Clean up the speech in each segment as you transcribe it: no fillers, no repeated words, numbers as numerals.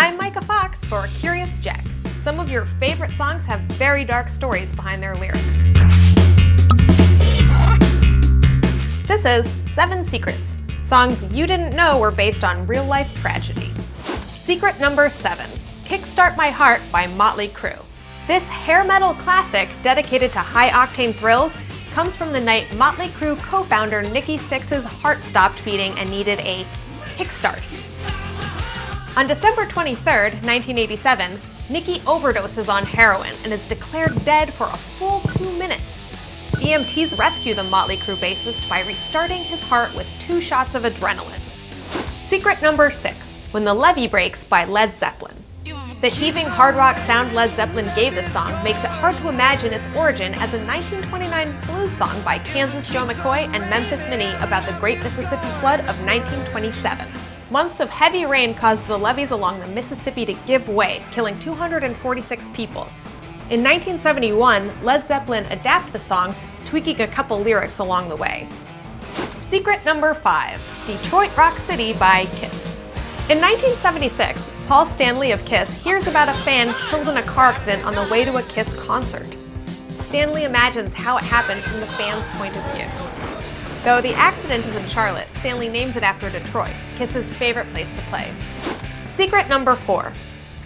I'm Micah Fox for Curious Jack. Some of your favorite songs have very dark stories behind their lyrics. This is 7 Secrets, songs you didn't know were based on real-life tragedy. Secret number 7, Kickstart My Heart by Motley Crue. This hair metal classic, dedicated to high-octane thrills, comes from the night Motley Crue co-founder Nikki Sixx's heart stopped beating and needed a kickstart. On December 23, 1987, Nikki overdoses on heroin and is declared dead for a full 2 minutes. EMTs rescue the Motley Crue bassist by restarting his heart with 2 shots of adrenaline. Secret number 6, When the Levee Breaks by Led Zeppelin. The heaving hard rock sound Led Zeppelin gave this song makes it hard to imagine its origin as a 1929 blues song by Kansas Joe McCoy and Memphis Minnie about the Great Mississippi Flood of 1927. Months of heavy rain caused the levees along the Mississippi to give way, killing 246 people. In 1971, Led Zeppelin adapted the song, tweaking a couple lyrics along the way. Secret number 5, Detroit Rock City by Kiss. In 1976, Paul Stanley of Kiss hears about a fan killed in a car accident on the way to a Kiss concert. Stanley imagines how it happened from the fan's point of view. Though the accident is in Charlotte, Stanley names it after Detroit, Kiss's favorite place to play. Secret number 4,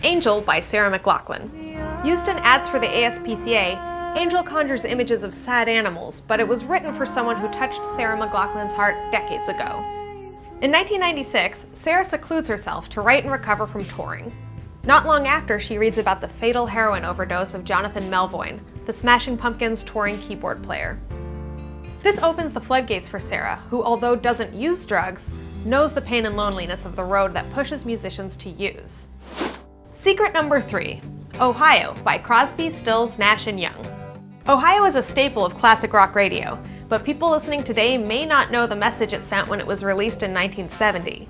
Angel by Sarah McLachlan. Used in ads for the ASPCA, Angel conjures images of sad animals, but it was written for someone who touched Sarah McLachlan's heart decades ago. In 1996, Sarah secludes herself to write and recover from touring. Not long after, she reads about the fatal heroin overdose of Jonathan Melvoin, the Smashing Pumpkins touring keyboard player. This opens the floodgates for Sarah, who, although doesn't use drugs, knows the pain and loneliness of the road that pushes musicians to use. Secret number 3, Ohio by Crosby, Stills, Nash & Young. Ohio is a staple of classic rock radio, but people listening today may not know the message it sent when it was released in 1970.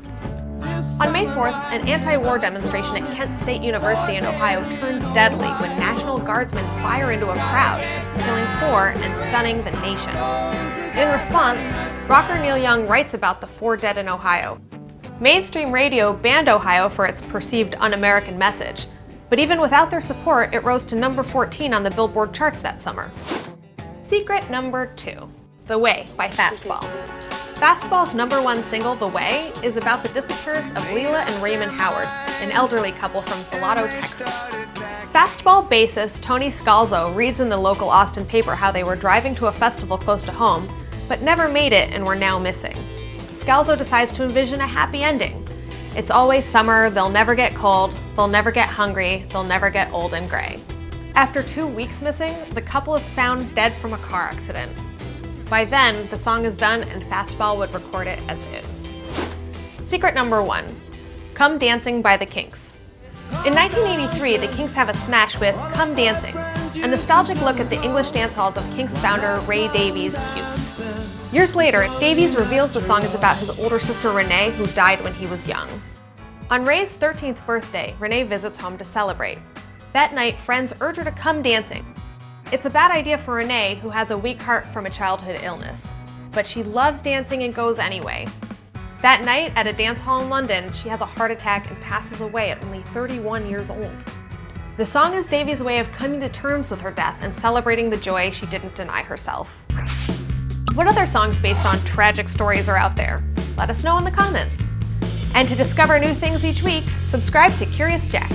On May 4th, an anti-war demonstration at Kent State University in Ohio turns deadly when National Guardsmen fire into a crowd, killing 4 and stunning the nation. In response, rocker Neil Young writes about the 4 dead in Ohio. Mainstream radio banned Ohio for its perceived un-American message, but even without their support, it rose to number 14 on the Billboard charts that summer. Secret number 2, The Way by Fastball. Fastball's #1 single, The Way, is about the disappearance of Leela and Raymond Howard, an elderly couple from Salado, Texas. Fastball bassist Tony Scalzo reads in the local Austin paper how they were driving to a festival close to home, but never made it and were now missing. Scalzo decides to envision a happy ending. It's always summer, they'll never get cold, they'll never get hungry, they'll never get old and gray. After 2 weeks missing, the couple is found dead from a car accident. By then, the song is done and Fastball would record it as is. Secret number 1, Come Dancing by the Kinks. In 1983, the Kinks have a smash with Come Dancing, a nostalgic look at the English dance halls of Kinks founder Ray Davies' youth. Years later, Davies reveals the song is about his older sister Renee, who died when he was young. On Ray's 13th birthday, Renee visits home to celebrate. That night, friends urge her to come dancing. It's a bad idea for Renee, who has a weak heart from a childhood illness. But she loves dancing and goes anyway. That night, at a dance hall in London, she has a heart attack and passes away at only 31 years old. The song is Davies' way of coming to terms with her death and celebrating the joy she didn't deny herself. What other songs based on tragic stories are out there? Let us know in the comments. And to discover new things each week, subscribe to Curious Jack.